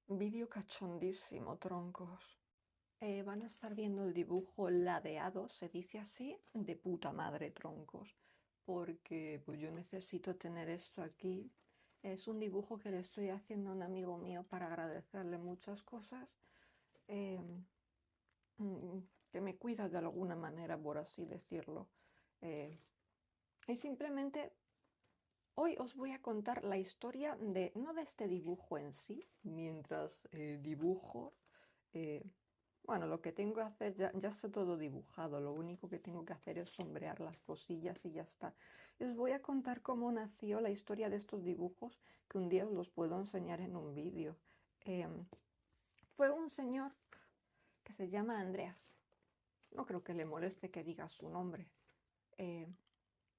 Vídeo cachondísimo, troncos. Van a estar viendo el dibujo ladeado, se dice así, de puta madre, troncos. Porque pues yo necesito tener esto aquí. Es un dibujo que le estoy haciendo a un amigo mío para agradecerle muchas cosas. eh, mm, que me cuida de alguna manera, por así decirlo. Eh, y simplemente hoy os voy a contar la historia de, no de este dibujo en sí, mientras dibujo. eh, bueno, lo que tengo que hacer ya está todo dibujado, lo único que tengo que hacer es sombrear las cosillas y ya está. Y os voy a contar cómo nació la historia de estos dibujos, que un día os los puedo enseñar en un vídeo. Em, Fue un señor que se llama Andreas, no creo que le moleste que diga su nombre, eh,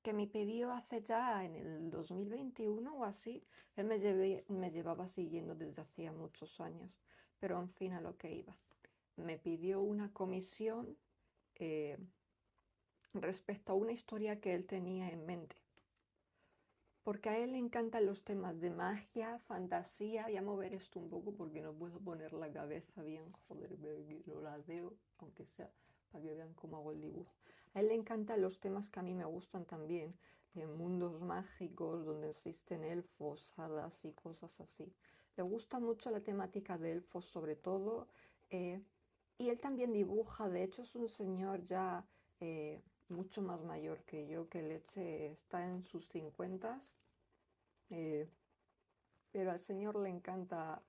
que me pidió hace ya en el 2021 o así. Él me llevaba siguiendo desde hacía muchos años, pero en fin, a lo que iba. Me pidió una comisión eh, respecto a una historia que él tenía en mente. Porque a él le encantan los temas de magia, fantasía. Voy a mover esto un poco porque no puedo poner la cabeza bien. Joder, que lo ladeo, aunque sea para que vean cómo hago el dibujo. A él le encantan los temas que a mí me gustan también. Mundos mágicos donde existen elfos, hadas y cosas así. Le gusta mucho la temática de elfos sobre todo. eh, y él también dibuja. De hecho es un señor ya mucho más mayor que yo, que leche está en sus 50, eh, pero al señor le encanta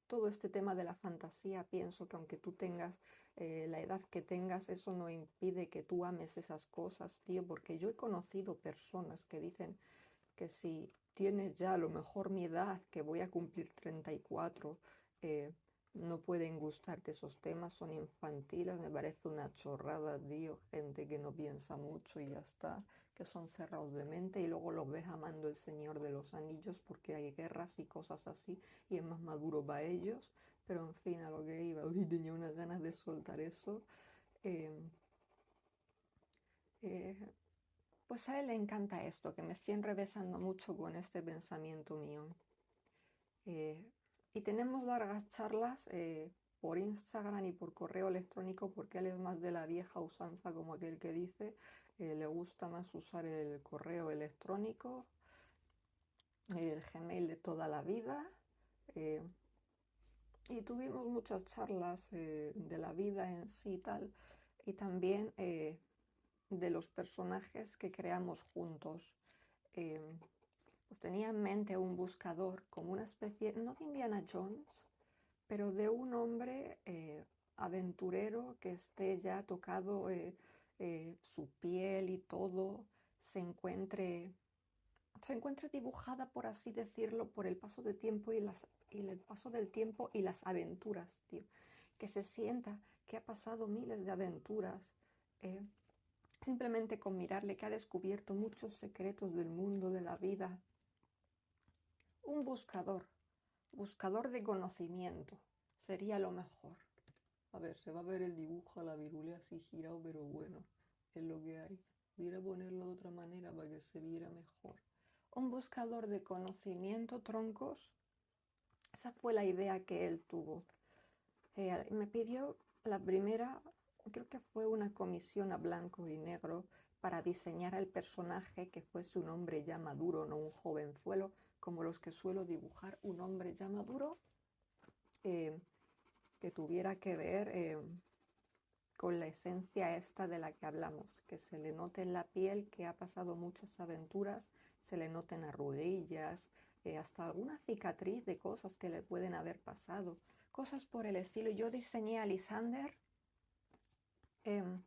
todo este tema de la fantasía. Pienso que aunque tú tengas la edad que tengas, eso no impide que tú ames esas cosas, tío, porque yo he conocido personas que dicen que si tienes ya a lo mejor mi edad, que voy a cumplir 34, eh, no pueden gustarte esos temas, son infantiles, me parece una chorrada, tío, gente que no piensa mucho y ya está, que son cerrados de mente y luego los ves amando el Señor de los Anillos porque hay guerras y cosas así y es más maduro para ellos, pero en fin, a lo que iba, hoy tenía unas ganas de soltar eso. eh, eh, pues a él le encanta esto, que me estoy enrevesando mucho con este pensamiento mío. Eh, y tenemos largas charlas por Instagram y por correo electrónico porque él es más de la vieja usanza, como aquel que dice. Le gusta más usar el correo electrónico, el Gmail de toda la vida. eh, y tuvimos muchas charlas de la vida en sí y tal, y también de los personajes que creamos juntos. Eh, pues tenía en mente un buscador como una especie, no de Indiana Jones, pero de un hombre aventurero que esté ya tocado su piel y todo, se encuentre, se encuentre dibujada, por así decirlo, por el paso del tiempo y el paso del tiempo y las aventuras, tío. Que se sienta que ha pasado miles de aventuras. eh, Simplemente con mirarle, que ha descubierto muchos secretos del mundo, de la vida. Un buscador, buscador de conocimiento, sería lo mejor. A ver, se va a ver el dibujo a la virulea así girado, pero bueno, es lo que hay. Pudiera ponerlo de otra manera para que se viera mejor. Un buscador de conocimiento, troncos. Esa fue la idea que él tuvo. Me pidió la primera, creo que fue una comisión a blanco y negro para diseñar al personaje que fuese un hombre ya maduro, no un jovenzuelo, como los que suelo dibujar, un hombre ya maduro eh, que tuviera que ver con la esencia esta de la que hablamos, que se le note en la piel que ha pasado muchas aventuras, se le noten arruguillas, hasta alguna cicatriz de cosas que le pueden haber pasado, cosas por el estilo. Yo diseñé a Lysander, em,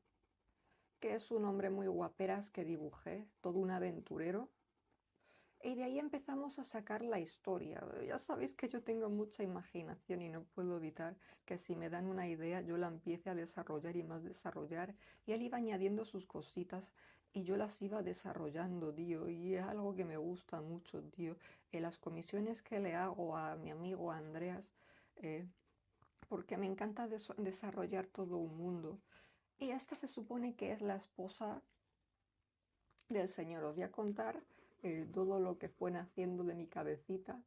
que es un hombre muy guaperas que dibujé, todo un aventurero. Y de ahí empezamos a sacar la historia. Ya sabéis que yo tengo mucha imaginación y no puedo evitar que si me dan una idea yo la empiece a desarrollar y más desarrollar. Y él iba añadiendo sus cositas y yo las iba desarrollando, tío. Y es algo que me gusta mucho, tío. Las comisiones que le hago a mi amigo Andreas, eh, porque me encanta desarrollar todo un mundo. Y esta se supone que es la esposa del Señor. Os voy a contar todo lo que fue naciendo de mi cabecita.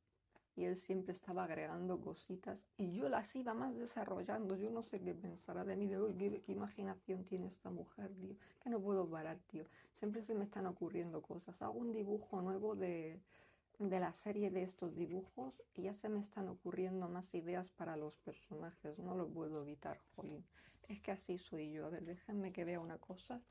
y él siempre estaba agregando cositas y yo las iba más desarrollando. Yo no sé qué pensará de mí, de hoy, qué imaginación tiene esta mujer, tío, que no puedo parar, tío. Siempre se me están ocurriendo cosas. Hago un dibujo nuevo de la serie de estos dibujos y ya se me están ocurriendo más ideas para los personajes. No lo puedo evitar, jolín. Es que así soy yo. A ver, déjenme que vea una cosa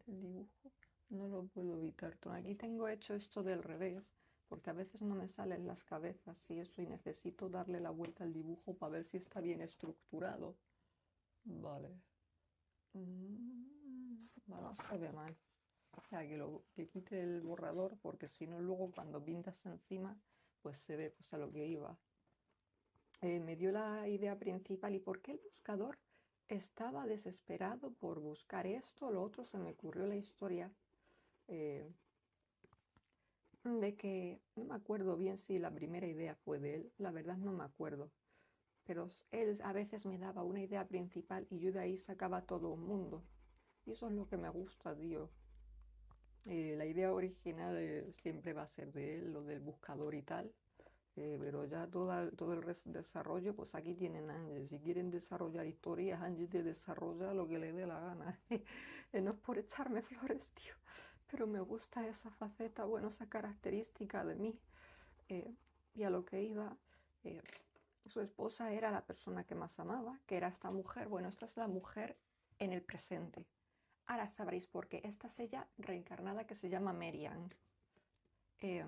del dibujo. No lo puedo evitar. Aquí tengo hecho esto del revés, porque a veces no me salen las cabezas y eso, y necesito darle la vuelta al dibujo para ver si está bien estructurado. Vale. Bueno, se ve mal. O sea, que quite el borrador, porque si no luego cuando pintas encima, pues se ve pues a lo que iba. Me dio la idea principal. ¿Y por qué el buscador estaba desesperado por buscar esto? Lo otro, se me ocurrió la historia de que, no me acuerdo bien si la primera idea fue de él, la verdad no me acuerdo, pero él a veces me daba una idea principal y yo de ahí sacaba todo un mundo. Y eso es lo que me gusta, tío. La idea original siempre va a ser de él, lo del buscador y tal, pero ya todo el desarrollo, pues aquí tienen a Ángel. Si quieren desarrollar historias, Ángel te desarrolla lo que le dé la gana. No es por echarme flores, tío, pero me gusta esa faceta, bueno, esa característica de mí. Eh, y a lo que iba, eh, su esposa era la persona que más amaba, que era esta mujer. Bueno, esta es la mujer en el presente. Ahora sabréis por qué. Esta es ella reencarnada, que se llama Merian. Eh,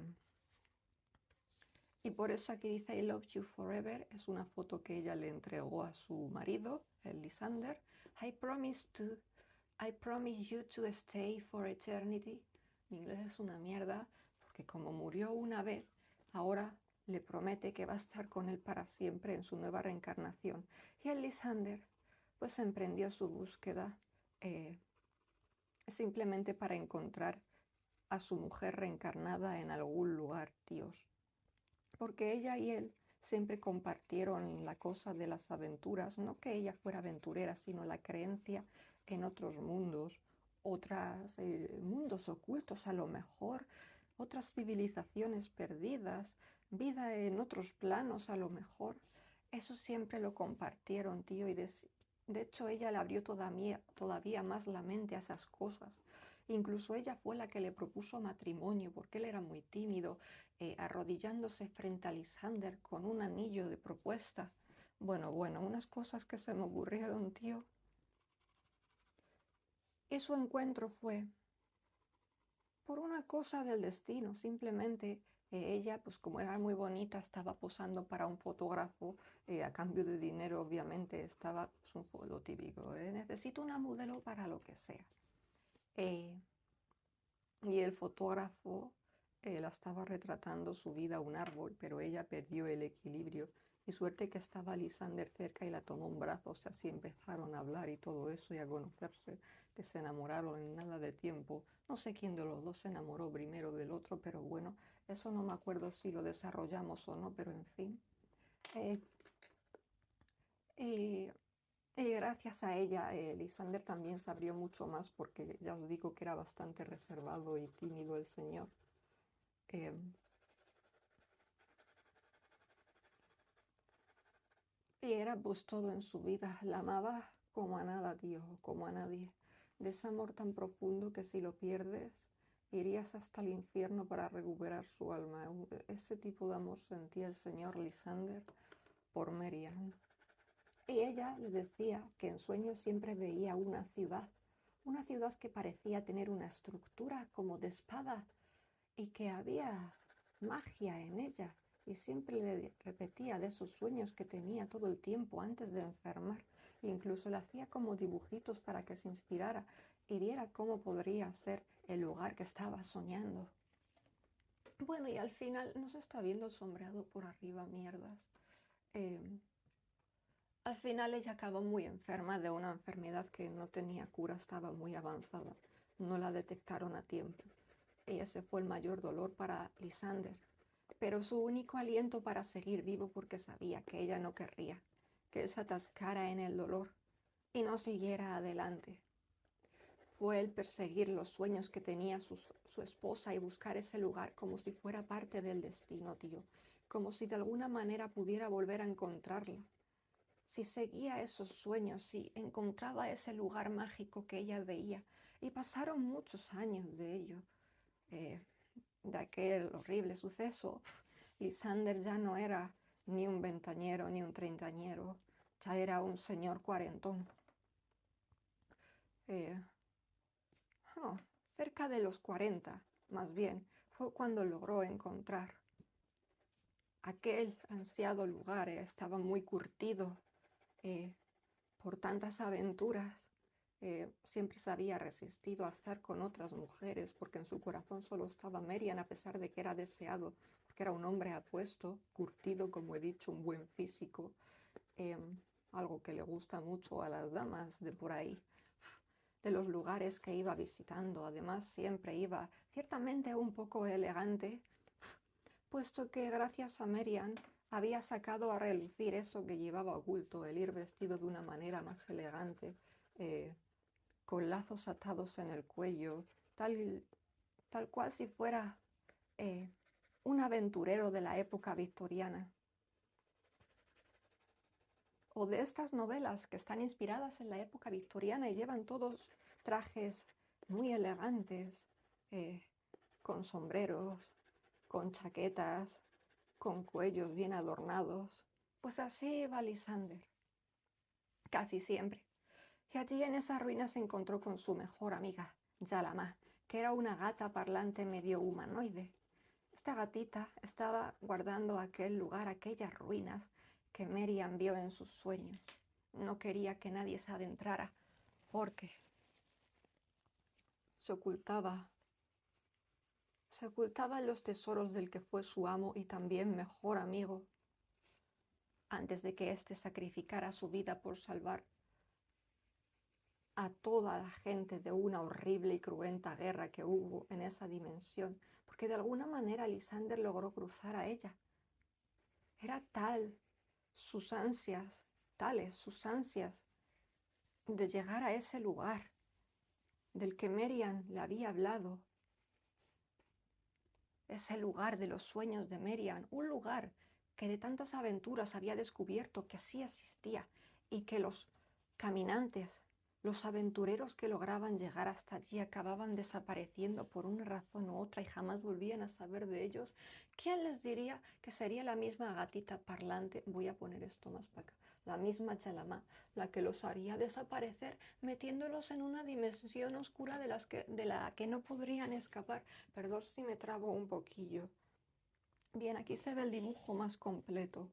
y por eso aquí dice I love you forever. Es una foto que ella le entregó a su marido, el Lysander. I promise you to stay for eternity. Mi inglés es una mierda, porque como murió una vez, ahora le promete que va a estar con él para siempre en su nueva reencarnación. Y el Lysander pues emprendió su búsqueda simplemente para encontrar a su mujer reencarnada en algún lugar, tíos. Porque ella y él siempre compartieron la cosa de las aventuras, no que ella fuera aventurera, sino la creencia en otros mundos, otros mundos ocultos a lo mejor, otras civilizaciones perdidas, vida en otros planos a lo mejor. Eso siempre lo compartieron, tío, y de hecho ella le abrió todavía más la mente a esas cosas. Incluso ella fue la que le propuso matrimonio, porque él era muy tímido, arrodillándose frente a Lysander con un anillo de propuesta. Bueno, unas cosas que se me ocurrieron, tío. Y su encuentro fue por una cosa del destino, simplemente ella, pues como era muy bonita, estaba posando para un fotógrafo, a cambio de dinero, obviamente, estaba pues, lo típico, necesito una modelo para lo que sea. Y el fotógrafo la estaba retratando subida a un árbol, pero ella perdió el equilibrio. Y suerte que estaba Lysander cerca y la tomó un brazo, o sea, así empezaron a hablar y todo eso y a conocerse, que se enamoraron en nada de tiempo. No sé quién de los dos se enamoró primero del otro, pero bueno, eso no me acuerdo si lo desarrollamos o no, pero en fin. Eh, eh, Gracias a ella, Lysander también se abrió mucho más porque ya os digo que era bastante reservado y tímido el señor. Eh, y era pues todo en su vida. La amaba como a nada, tío, como a nadie. De ese amor tan profundo que si lo pierdes, irías hasta el infierno para recuperar su alma. Ese tipo de amor sentía el señor Lysander por Merian. Y ella le decía que en sueños siempre veía una ciudad que parecía tener una estructura como de espada y que había magia en ella. Y siempre le repetía de esos sueños que tenía todo el tiempo antes de enfermar. E incluso le hacía como dibujitos para que se inspirara y viera cómo podría ser el lugar que estaba soñando. Bueno, y al final no se está viendo sombreado por arriba, mierdas. Eh, Al final ella acabó muy enferma de una enfermedad que no tenía cura, estaba muy avanzada. No la detectaron a tiempo. Ese fue el mayor dolor para Lysander, pero su único aliento para seguir vivo, porque sabía que ella no querría que él se atascara en el dolor y no siguiera adelante. Fue el perseguir los sueños que tenía su esposa y buscar ese lugar como si fuera parte del destino, tío. como si de alguna manera pudiera volver a encontrarla. Si seguía esos sueños, si encontraba ese lugar mágico que ella veía. Y pasaron muchos años de ello, de aquel horrible suceso. Lysander ya no era ni un veinteañero ni un treintañero, ya era un señor cuarentón. Eh, no, cerca de los 40, más bien, fue cuando logró encontrar aquel ansiado lugar. Estaba muy curtido por tantas aventuras. Siempre se había resistido a estar con otras mujeres porque en su corazón solo estaba Merian, a pesar de que era deseado, porque era un hombre apuesto, curtido, como he dicho, un buen físico, algo que le gusta mucho a las damas de por ahí, de los lugares que iba visitando. Además, siempre iba ciertamente un poco elegante, puesto que gracias a Merian había sacado a relucir eso que llevaba oculto, el ir vestido de una manera más elegante, con lazos atados en el cuello, tal cual si fuera un aventurero de la época victoriana. O de estas novelas que están inspiradas en la época victoriana y llevan todos trajes muy elegantes, con sombreros, con chaquetas, con cuellos bien adornados. Pues así iba Lysander, casi siempre. Y allí en esas ruinas se encontró con su mejor amiga, Yalama, que era una gata parlante medio humanoide. Esta gatita estaba guardando aquel lugar, aquellas ruinas que Merian vio en sus sueños. No quería que nadie se adentrara porque se ocultaba en los tesoros del que fue su amo y también mejor amigo, antes de que éste sacrificara su vida por salvar a toda la gente de una horrible y cruenta guerra que hubo en esa dimensión, porque de alguna manera Lysander logró cruzar a ella. Era tales sus ansias de llegar a ese lugar del que Merian le había hablado, ese lugar de los sueños de Merian, un lugar que de tantas aventuras había descubierto que sí existía y que los caminantes, los aventureros que lograban llegar hasta allí acababan desapareciendo por una razón u otra y jamás volvían a saber de ellos. ¿Quién les diría que sería la misma gatita parlante? Voy a poner esto más para acá. La misma Yalama, la que los haría desaparecer, metiéndolos en una dimensión oscura de la que no podrían escapar. Perdón si me trabo un poquillo. Bien, aquí se ve el dibujo más completo.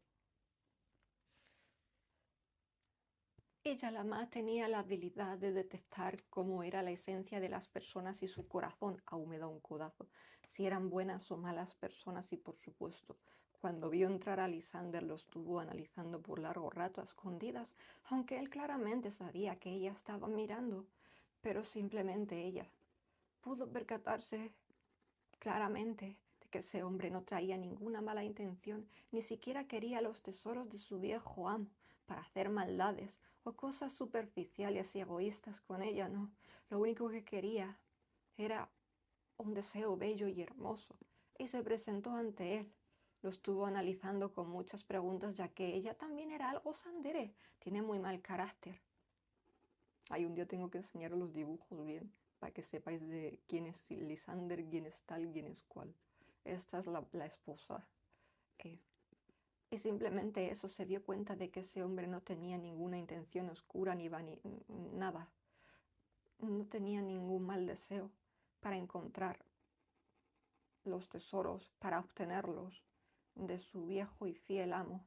Y Yalama tenía la habilidad de detectar cómo era la esencia de las personas y su corazón. Aún me da un codazo. Si eran buenas o malas personas y, por supuesto, cuando vio entrar a Lysander lo estuvo analizando por largo rato a escondidas, aunque él claramente sabía que ella estaba mirando, pero simplemente ella pudo percatarse claramente de que ese hombre no traía ninguna mala intención, ni siquiera quería los tesoros de su viejo amo para hacer maldades o cosas superficiales y egoístas con ella, no. Lo único que quería era un deseo bello y hermoso, y se presentó ante él. Lo estuvo analizando con muchas preguntas, ya que ella también era algo sandere, tiene muy mal carácter. Ay, un día tengo que enseñaros los dibujos bien, para que sepáis de quién es Lysander, quién es tal, quién es cual. Esta es la esposa. Y simplemente eso, se dio cuenta de que ese hombre no tenía ninguna intención oscura ni nada. No tenía ningún mal deseo para encontrar los tesoros, para obtenerlos de su viejo y fiel amo.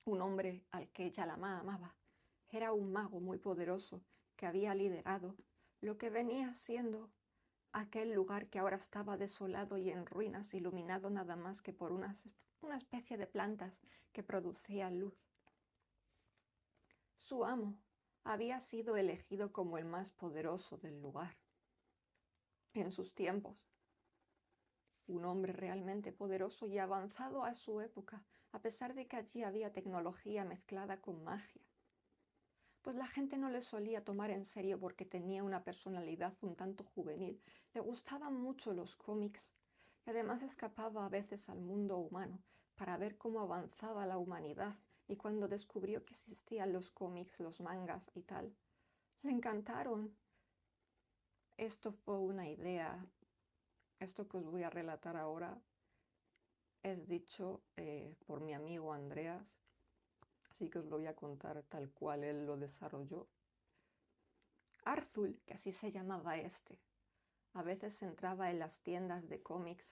Un hombre al que Yalama amaba. Era un mago muy poderoso que había liderado lo que venía siendo aquel lugar que ahora estaba desolado y en ruinas, iluminado nada más que por una especie de plantas que producían luz. Su amo había sido elegido como el más poderoso del lugar. En sus tiempos, un hombre realmente poderoso y avanzado a su época, a pesar de que allí había tecnología mezclada con magia. Pues la gente no le solía tomar en serio porque tenía una personalidad un tanto juvenil, le gustaban mucho los cómics y además escapaba a veces al mundo humano, para ver cómo avanzaba la humanidad, y cuando descubrió que existían los cómics, los mangas y tal, le encantaron. Esto fue una idea, esto que os voy a relatar ahora es dicho por mi amigo Andreas, así que os lo voy a contar tal cual él lo desarrolló. Arthur, que así se llamaba este, a veces entraba en las tiendas de cómics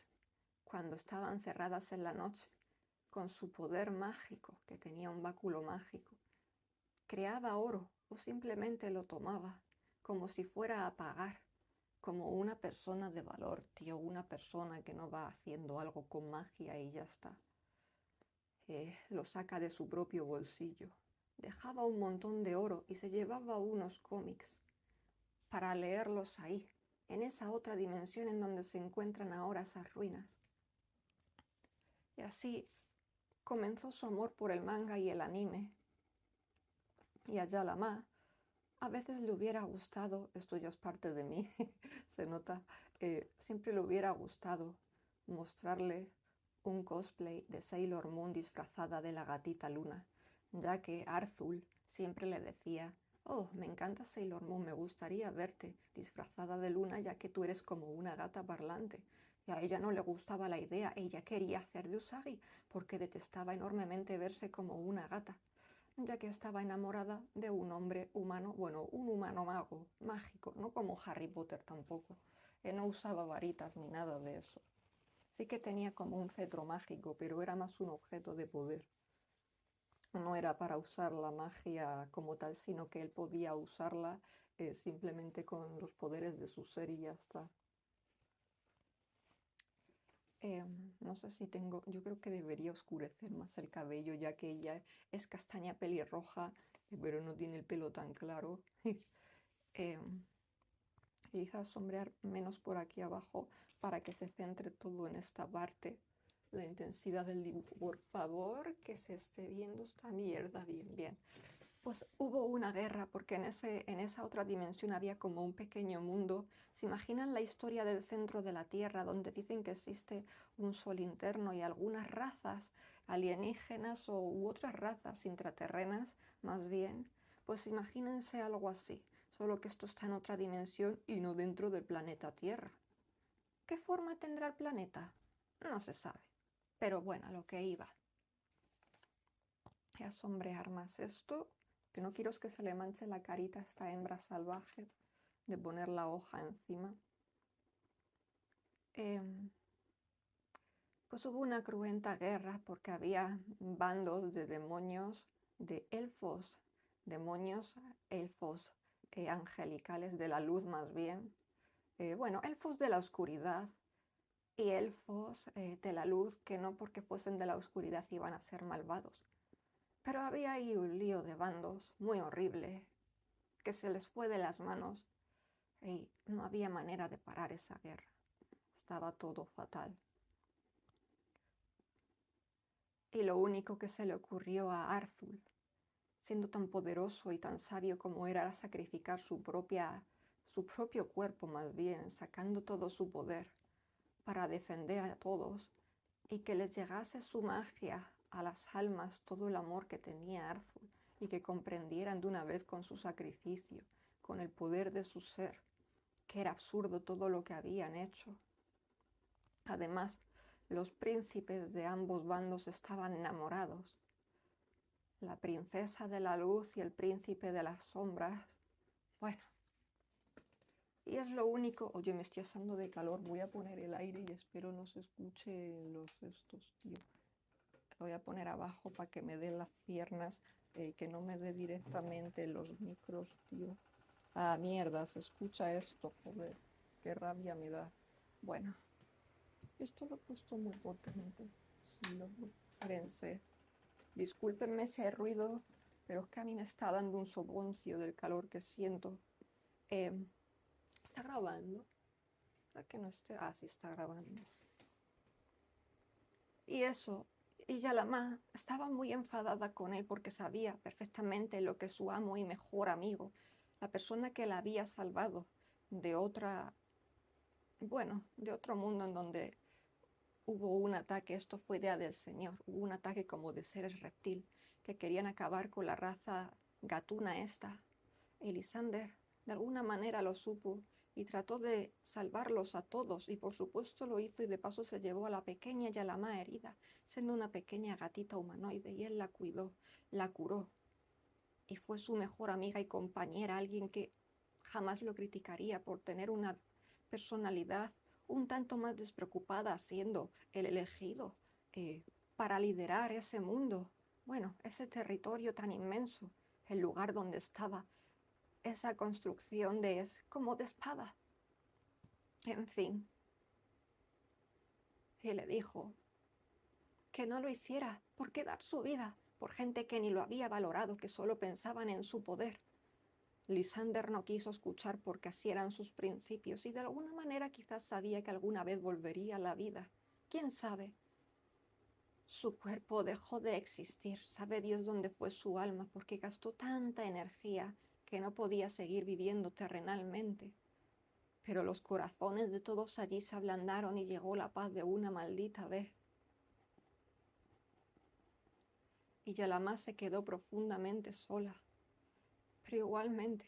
cuando estaban cerradas en la noche, con su poder mágico, que tenía un báculo mágico. Creaba oro o simplemente lo tomaba, como si fuera a pagar, como una persona de valor, tío, una persona que no va haciendo algo con magia y ya está. Lo saca de su propio bolsillo. Dejaba un montón de oro y se llevaba unos cómics para leerlos ahí, en esa otra dimensión en donde se encuentran ahora esas ruinas. Y así comenzó su amor por el manga y el anime. Y a Yalama a veces le hubiera gustado, esto ya es parte de mí, se nota, siempre le hubiera gustado mostrarle un cosplay de Sailor Moon disfrazada de la gatita Luna, ya que Arthur siempre le decía: oh, me encanta Sailor Moon, me gustaría verte disfrazada de Luna ya que tú eres como una gata parlante. Y a ella no le gustaba la idea, ella quería hacer de Usagi porque detestaba enormemente verse como una gata, ya que estaba enamorada de un hombre humano, bueno, un humano mago, mágico, no como Harry Potter tampoco. No usaba varitas ni nada de eso. Sí que tenía como un cetro mágico, pero era más un objeto de poder. No era para usar la magia como tal, sino que él podía usarla simplemente con los poderes de su ser y ya está. No sé si tengo, yo creo que debería oscurecer más el cabello, ya que ella es castaña pelirroja, pero no tiene el pelo tan claro. Quizás sombrear menos por aquí abajo para que se centre todo en esta parte. La intensidad del dibujo, por favor, que se esté viendo esta mierda bien, bien. Pues hubo una guerra porque en esa otra dimensión había como un pequeño mundo. ¿Se imaginan la historia del centro de la Tierra donde dicen que existe un sol interno y algunas razas alienígenas u otras razas intraterrenas más bien? Pues imagínense algo así, solo que esto está en otra dimensión y no dentro del planeta Tierra. ¿Qué forma tendrá el planeta? No se sabe. Pero bueno, a lo que iba. Voy a sombrear más esto, que no quiero es que se le manche la carita a esta hembra salvaje de poner la hoja encima. Pues hubo una cruenta guerra porque había bandos de demonios, de elfos, demonios, elfos angelicales de la luz más bien. Bueno, elfos de la oscuridad y elfos de la luz que no porque fuesen de la oscuridad iban a ser malvados. Pero había ahí un lío de bandos muy horrible, que se les fue de las manos y no había manera de parar esa guerra. Estaba todo fatal. Y lo único que se le ocurrió a Arthur, siendo tan poderoso y tan sabio como era sacrificar su propio cuerpo más bien, sacando todo su poder para defender a todos y que les llegase su magia a las almas, todo el amor que tenía Arthur, y que comprendieran de una vez con su sacrificio, con el poder de su ser, que era absurdo todo lo que habían hecho. Además, los príncipes de ambos bandos estaban enamorados. La princesa de la luz y el príncipe de las sombras. Bueno, y es lo único. Oye, me estoy asando de calor, voy a poner el aire y espero no se escuche los estos, tío. Lo voy a poner abajo para que me den las piernas, que no me dé directamente los micros, tío. Ah, mierda, se escucha esto, joder, qué rabia me da. Bueno, esto lo he puesto muy potente. Sí, espérense. Discúlpenme ese ruido, pero es que a mí me está dando un soponcio del calor que siento. ¿Está grabando? ¿Para que no esté? Ah, sí está grabando. Y eso, y Yalama estaba muy enfadada con él porque sabía perfectamente lo que su amo y mejor amigo, la persona que la había salvado de otra, bueno, de otro mundo en donde hubo un ataque, esto fue idea del Señor, hubo un ataque como de seres reptil que querían acabar con la raza gatuna esta. Elisander de alguna manera lo supo y trató de salvarlos a todos, y por supuesto lo hizo, y de paso se llevó a la pequeña Yalamá herida, siendo una pequeña gatita humanoide, y él la cuidó, la curó, y fue su mejor amiga y compañera, alguien que jamás lo criticaría por tener una personalidad un tanto más despreocupada, siendo el elegido para liderar ese mundo, bueno, ese territorio tan inmenso, el lugar donde estaba, esa construcción como de espada. En fin, y le dijo que no lo hiciera por qué dar su vida por gente que ni lo había valorado, que solo pensaban en su poder. Lysander no quiso escuchar porque así eran sus principios, y de alguna manera quizás sabía que alguna vez volvería a la vida. ¿Quién sabe? Su cuerpo dejó de existir, sabe Dios dónde fue su alma, porque gastó tanta energía que no podía seguir viviendo terrenalmente. Pero los corazones de todos allí se ablandaron y llegó la paz de una maldita vez. Y Yalamá se quedó profundamente sola, pero igualmente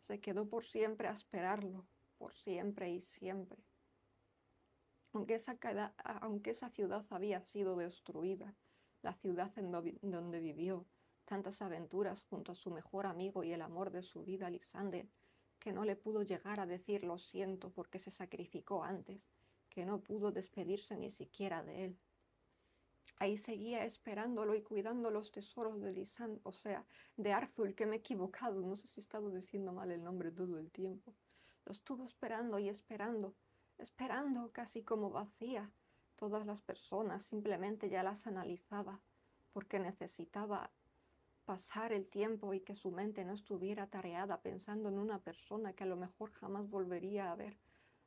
se quedó por siempre a esperarlo, por siempre y siempre. Aunque esa ciudad había sido destruida, la ciudad en donde vivió tantas aventuras junto a su mejor amigo y el amor de su vida, Lysander, que no le pudo llegar a decir lo siento porque se sacrificó antes, que no pudo despedirse ni siquiera de él. Ahí seguía esperándolo y cuidando los tesoros de Lysander, o sea, de Arthur, que me he equivocado, no sé si he estado diciendo mal el nombre todo el tiempo. Lo estuvo esperando y esperando, casi como vacía. Todas las personas simplemente ya las analizaba, porque necesitaba pasar el tiempo y que su mente no estuviera tareada pensando en una persona que a lo mejor jamás volvería a ver,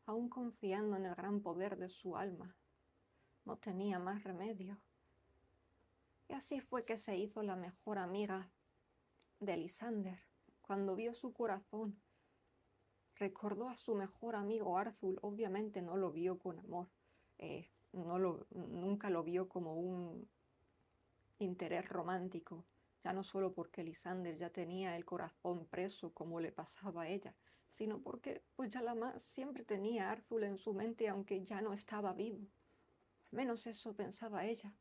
aún confiando en el gran poder de su alma. No tenía más remedio. Y así fue que se hizo la mejor amiga de Lysander. Cuando vio su corazón, recordó a su mejor amigo Arthur. Obviamente no lo vio con amor, nunca lo vio como un interés romántico, ya no solo porque Lysander ya tenía el corazón preso como le pasaba a ella, sino porque pues Yalamá siempre tenía a Arthur en su mente aunque ya no estaba vivo. Al menos eso pensaba ella.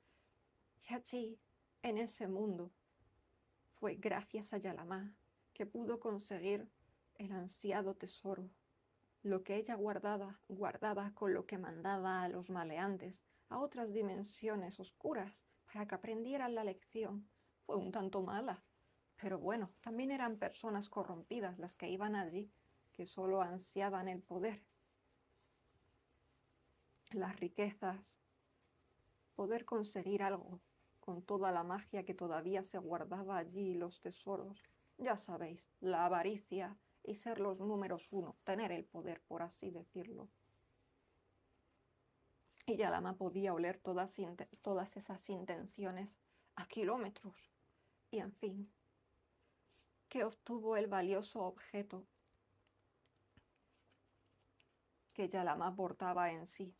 Y allí, en ese mundo, fue gracias a Yalamá que pudo conseguir el ansiado tesoro, lo que ella guardaba con lo que mandaba a los maleantes a otras dimensiones oscuras para que aprendieran la lección. Fue un tanto mala, pero bueno, también eran personas corrompidas las que iban allí, que solo ansiaban el poder, las riquezas, poder conseguir algo con toda la magia que todavía se guardaba allí, los tesoros. Ya sabéis, la avaricia y ser los números uno, tener el poder, por así decirlo. Y Yalamá podía oler todas esas intenciones a kilómetros. Y en fin, que obtuvo el valioso objeto que Yalamá portaba en sí,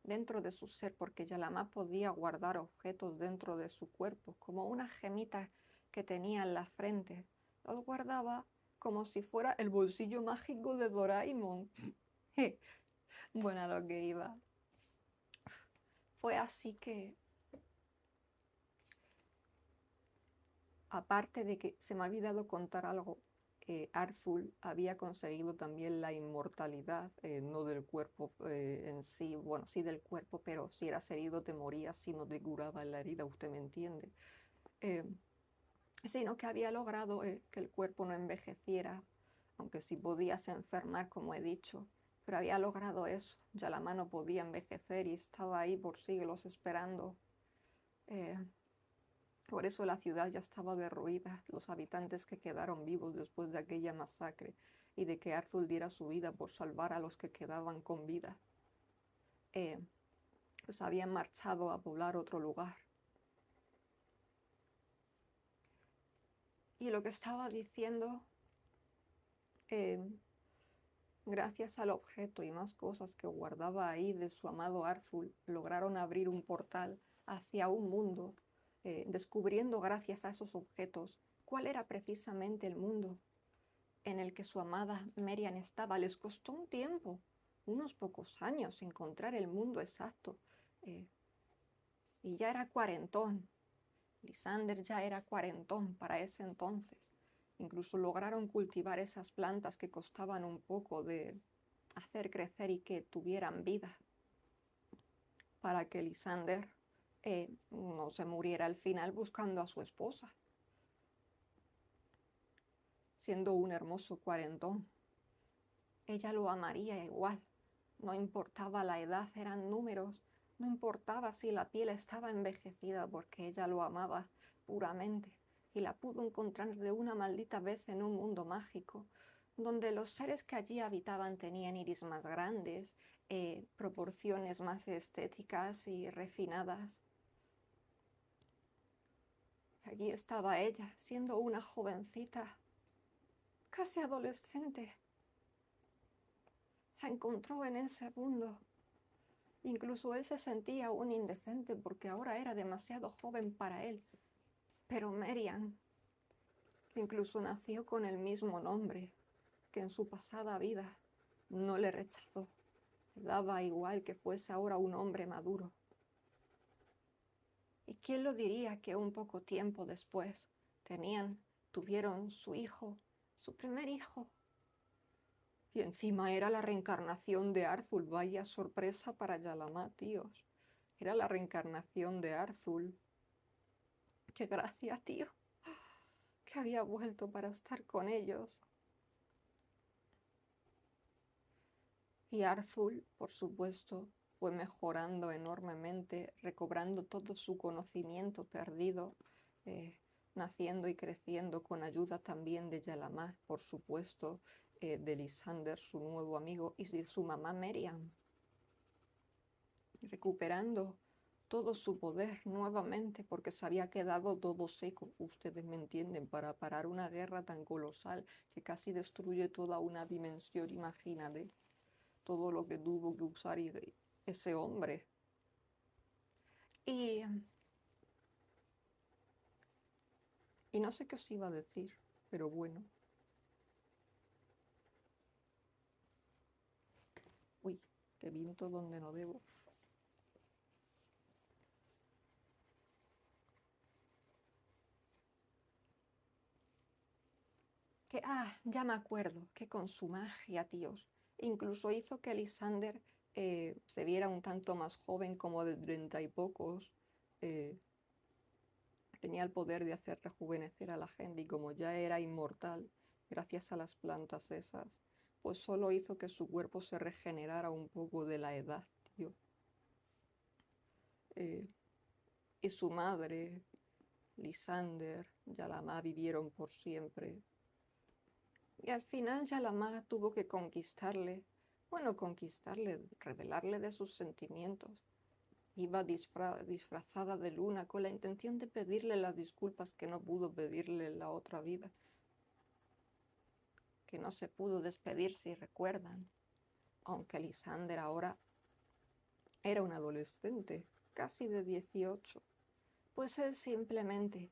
dentro de su ser, porque Yalamá podía guardar objetos dentro de su cuerpo, como una gemita que tenía en la frente. Los guardaba como si fuera el bolsillo mágico de Doraemon. Bueno, a lo que iba. Fue así que, aparte de que se me ha olvidado contar algo, Arthur había conseguido también la inmortalidad, no del cuerpo en sí, bueno, sí del cuerpo, pero si eras herido te morías si no te curaba la herida, usted me entiende. Sino que había logrado que el cuerpo no envejeciera, aunque sí podías enfermar, como he dicho, pero había logrado eso. Ya la mano podía envejecer y estaba ahí por siglos esperando. Por eso la ciudad ya estaba derruida, los habitantes que quedaron vivos después de aquella masacre y de que Arthur diera su vida por salvar a los que quedaban con vida, pues habían marchado a poblar otro lugar. Y lo que estaba diciendo, Gracias al objeto y más cosas que guardaba ahí de su amado Arthur, lograron abrir un portal hacia un mundo, descubriendo gracias a esos objetos cuál era precisamente el mundo en el que su amada Merian estaba. Les costó un tiempo, unos pocos años, encontrar el mundo exacto. eh, y ya era cuarentón. Lysander ya era cuarentón para ese entonces. Incluso lograron cultivar esas plantas que costaban un poco de hacer crecer y que tuvieran vida, para que Lysander no se muriera al final buscando a su esposa, siendo un hermoso cuarentón. Ella lo amaría igual, no importaba la edad, eran números, no importaba si la piel estaba envejecida, porque ella lo amaba puramente y la pudo encontrar de una maldita vez en un mundo mágico, donde los seres que allí habitaban tenían iris más grandes, proporciones más estéticas y refinadas. Allí estaba ella, siendo una jovencita, casi adolescente. La encontró en ese mundo. Incluso él se sentía un indecente porque ahora era demasiado joven para él. Pero Merian, que incluso nació con el mismo nombre que en su pasada vida, no le rechazó. Le daba igual que fuese ahora un hombre maduro. ¿Y quién lo diría que un poco tiempo después tuvieron su hijo, su primer hijo? Y encima era la reencarnación de Arthur. Vaya sorpresa para Yalamá, tíos. Era la reencarnación de Arthur. ¡Qué gracia, tío! Que había vuelto para estar con ellos. Y Arthur, por supuesto, fue mejorando enormemente, recobrando todo su conocimiento perdido, naciendo y creciendo con ayuda también de Yalamá, por supuesto, de Lysander, su nuevo amigo, y de su mamá Merian, recuperando todo su poder nuevamente porque se había quedado todo seco, ustedes me entienden, para parar una guerra tan colosal que casi destruye toda una dimensión, imagínate, todo lo que tuvo que usar ese hombre. Y, y no sé qué os iba a decir, pero bueno. Uy, que viento donde no debo. Ya me acuerdo, que con su magia, tíos, incluso hizo que Lysander se viera un tanto más joven, como de 30 y pocos. eh, Tenía el poder de hacer rejuvenecer a la gente y como ya era inmortal, gracias a las plantas esas, pues solo hizo que su cuerpo se regenerara un poco de la edad, tío. Y su madre, Lysander, Yalamá vivieron por siempre. Y al final Yalamá tuvo que conquistarle, revelarle de sus sentimientos. Iba disfrazada de luna con la intención de pedirle las disculpas que no pudo pedirle en la otra vida, que no se pudo despedir, si recuerdan, aunque Lysander ahora era un adolescente, casi de 18, pues él simplemente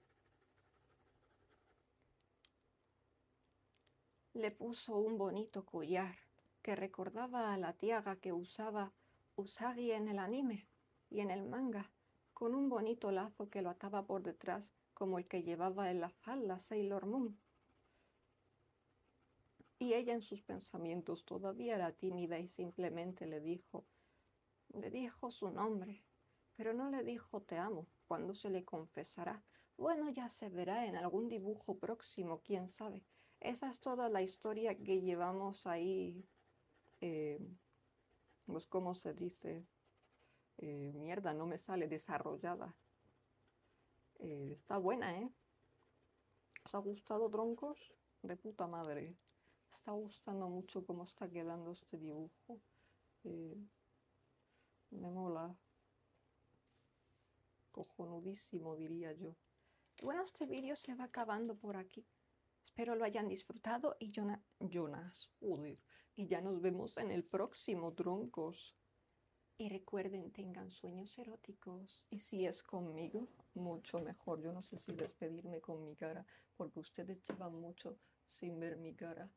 le puso un bonito collar que recordaba a la tiaga que usaba Usagi en el anime y en el manga, con un bonito lazo que lo ataba por detrás como el que llevaba en la falda Sailor Moon. Y ella en sus pensamientos todavía era tímida y simplemente le dijo su nombre, pero no le dijo te amo. ¿Cuándo se le confesará? Bueno, ya se verá en algún dibujo próximo, quién sabe. Esa es toda la historia que llevamos ahí, pues cómo se dice, mierda, no me sale, desarrollada. Está buena, ¿eh? ¿Os ha gustado, troncos? De puta madre. Me está gustando mucho cómo está quedando este dibujo. Me mola. Cojonudísimo, diría yo. Bueno, este vídeo se va acabando por aquí. Espero lo hayan disfrutado y Jonas, joder, y ya nos vemos en el próximo, troncos. Y recuerden, tengan sueños eróticos. Y si es conmigo, mucho mejor. Yo no sé si despedirme con mi cara, porque ustedes llevan mucho sin ver mi cara.